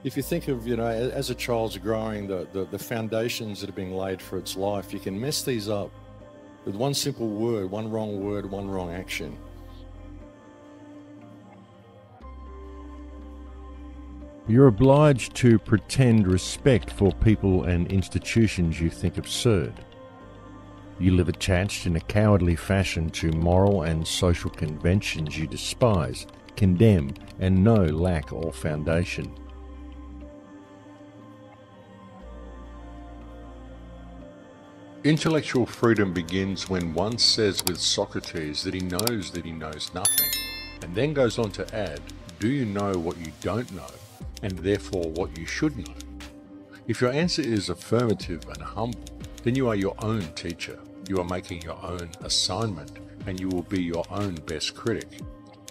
If you think of, as a child's growing, the foundations that are being laid for its life, you can mess these up with one simple word, one wrong action. You're obliged to pretend respect for people and institutions you think absurd. You live attached in a cowardly fashion to moral and social conventions you despise, condemn, and know lack all foundation. Intellectual freedom begins when one says with Socrates that he knows nothing, and then goes on to add, do you know what you don't know, and therefore what you should know? If your answer is affirmative and humble, then you are your own teacher. You are making your own assignment, and you will be your own best critic.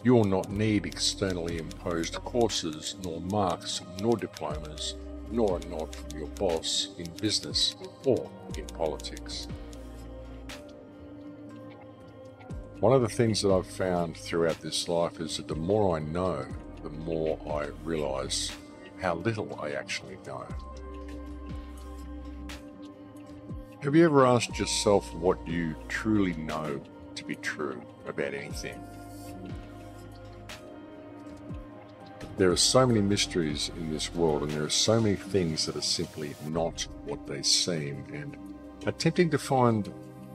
You will not need externally imposed courses, nor marks, nor diplomas, nor a nod from your boss in business or in politics. One of the things that I've found throughout this life is that the more I know, the more I realise how little I actually know. Have you ever asked yourself what you truly know to be true about anything? There are so many mysteries in this world, and there are so many things that are simply not what they seem, and attempting to find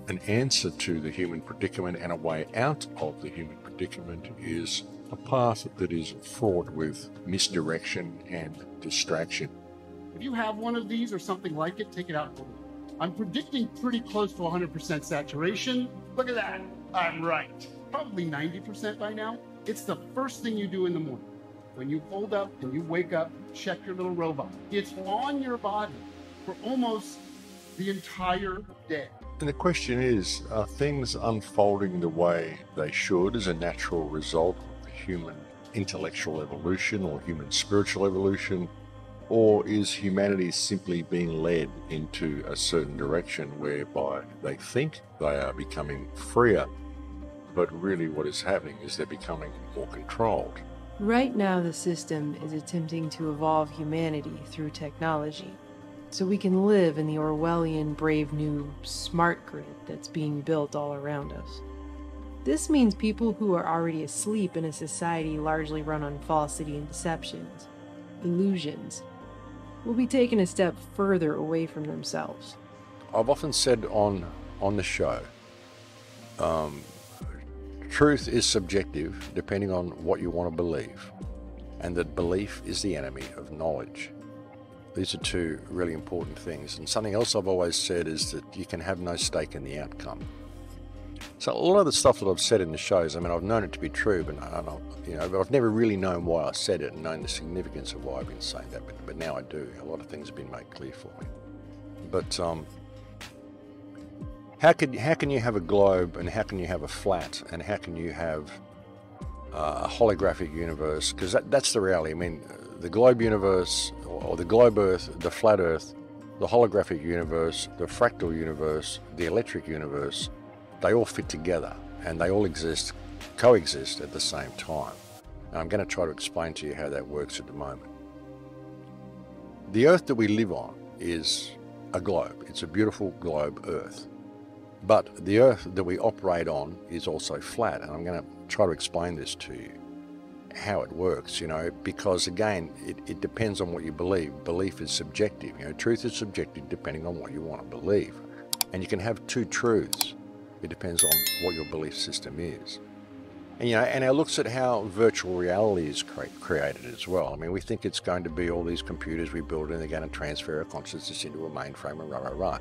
an answer to the human predicament and a way out of the human predicament is a path that is fraught with misdirection and distraction. If you have one of these or something like it, take it out. I'm predicting pretty close to 100% saturation. Look at that. I'm right. Probably 90% by now. It's the first thing you do in the morning. When you hold up and you wake up, check your little robot. It's on your body for almost the entire day. And the question is, are things unfolding the way they should as a natural result of the human intellectual evolution or human spiritual evolution? Or is humanity simply being led into a certain direction whereby they think they are becoming freer, but really what is happening is they're becoming more controlled? Right now, the system is attempting to evolve humanity through technology, so we can live in the Orwellian brave new smart grid that's being built all around us. This means people who are already asleep in a society largely run on falsity and deceptions, illusions, will be taken a step further away from themselves. I've often said on the show, truth is subjective depending on what you want to believe, and that belief is the enemy of knowledge. These are two really important things. And something else I've always said is that you can have no stake in the outcome. So a lot of the stuff that I've said in the shows, I've known it to be true, but but I've never really known why I said it and known the significance of why I've been saying that. But now I do. A lot of things have been made clear for me. But how can you have a globe, and how can you have a flat, and how can you have a holographic universe? Because that's the reality. The globe universe, or the globe Earth, the flat Earth, the holographic universe, the fractal universe, the electric universe, they all fit together, and they all coexist at the same time. And I'm going to try to explain to you how that works at the moment. The Earth that we live on is a globe. It's a beautiful globe Earth. But the Earth that we operate on is also flat, and I'm going to try to explain this to you, how it works, because again, it depends on what you believe. Belief is subjective. Truth is subjective depending on what you want to believe. And you can have two truths. It depends on what your belief system is. And it looks at how virtual reality is created as well. We think it's going to be all these computers we build and they're going to transfer our consciousness into a mainframe and rah.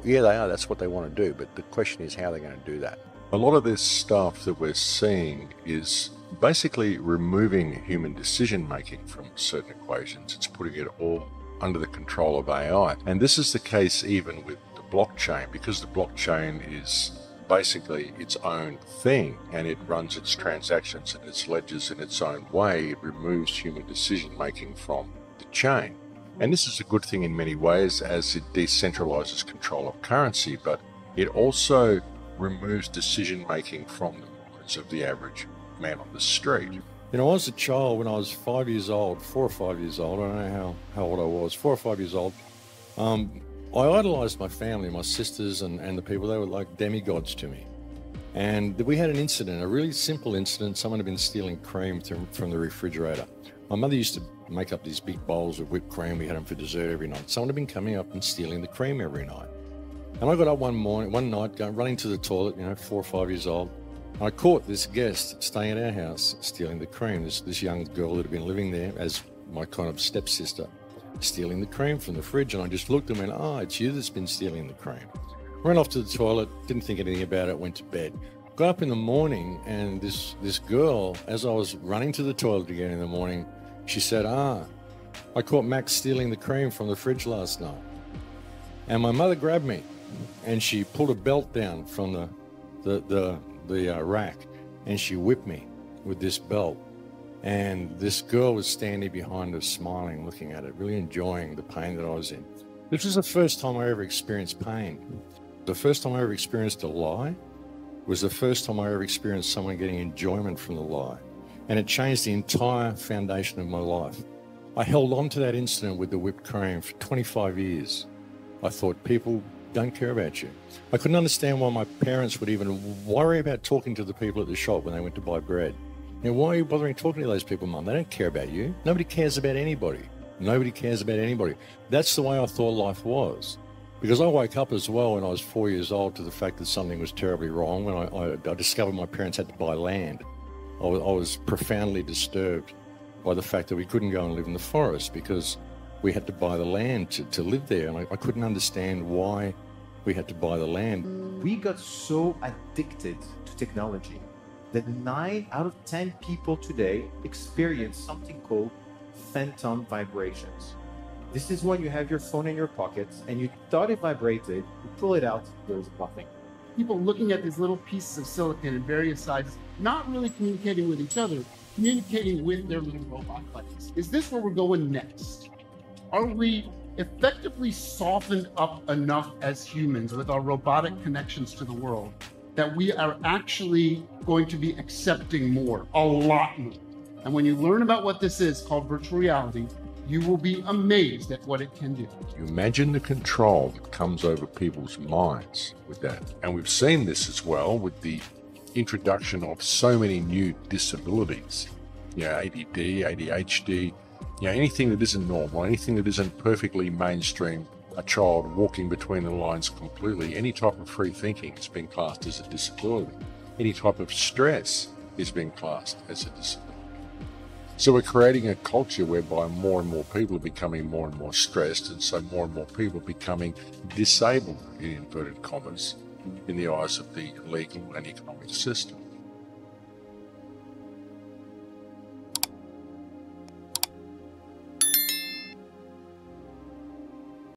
Yeah, they are. That's what they want to do. But the question is how they're going to do that. A lot of this stuff that we're seeing is basically removing human decision-making from certain equations. It's putting it all under the control of AI. And this is the case even with the blockchain, because the blockchain is basically its own thing, and it runs its transactions and its ledgers in its own way. It removes human decision-making from the chain. And this is a good thing in many ways, as it decentralizes control of currency, but it also removes decision-making from the minds of the average man on the street. You know, I was a child when I was 5 years old, 4 or 5 years old. I don't know how old I was, 4 or 5 years old. I idolized my family, my sisters and the people. They were like demigods to me. And we had an incident, a really simple incident. Someone had been stealing cream from the refrigerator. My mother used to make up these big bowls of whipped cream. We had them for dessert every night. Someone had been coming up and stealing the cream every night. And I got up one night, running to the toilet, 4 or 5 years old. I caught this guest staying at our house stealing the cream. This young girl that had been living there as my kind of stepsister, stealing the cream from the fridge. And I just looked and went, "Oh, it's you that's been stealing the cream." Ran off to the toilet, didn't think anything about it, went to bed. Got up in the morning, and this girl, as I was running to the toilet again in the morning, she said, "I caught Max stealing the cream from the fridge last night." And my mother grabbed me, and she pulled a belt down from the rack, and she whipped me with this belt. And this girl was standing behind us, smiling, looking at it, really enjoying the pain that I was in. This was the first time I ever experienced pain. The first time I ever experienced a lie was the first time I ever experienced someone getting enjoyment from the lie. And it changed the entire foundation of my life. I held on to that incident with the whipped cream for 25 years. I thought, people don't care about you. I couldn't understand why my parents would even worry about talking to the people at the shop when they went to buy bread. Why are you bothering talking to those people, Mum? They don't care about you. Nobody cares about anybody. Nobody cares about anybody. That's the way I thought life was. Because I woke up as well when I was 4 years old to the fact that something was terribly wrong. When I discovered my parents had to buy land, I was profoundly disturbed by the fact that we couldn't go and live in the forest because we had to buy the land to live there. And I couldn't understand why we had to buy the land. We got so addicted to technology that 9 out of 10 people today experience something called phantom vibrations. This is when you have your phone in your pockets and you thought it vibrated, you pull it out, there's nothing. People looking at these little pieces of silicon in various sizes, not really communicating with each other, communicating with their little robot buddies. Is this where we're going next? Are we effectively softened up enough as humans with our robotic connections to the world that we are actually going to be accepting more, a lot more? And when you learn about what this is called virtual reality, you will be amazed at what it can do. You imagine the control that comes over people's minds with that. And we've seen this as well with the introduction of so many new disabilities. ADD, ADHD, anything that isn't normal, anything that isn't perfectly mainstream, a child walking between the lines completely, any type of free thinking is being classed as a disability. Any type of stress is being classed as a disability. So we're creating a culture whereby more and more people are becoming more and more stressed, and so more and more people are becoming disabled, in inverted commas, in the eyes of the legal and economic system.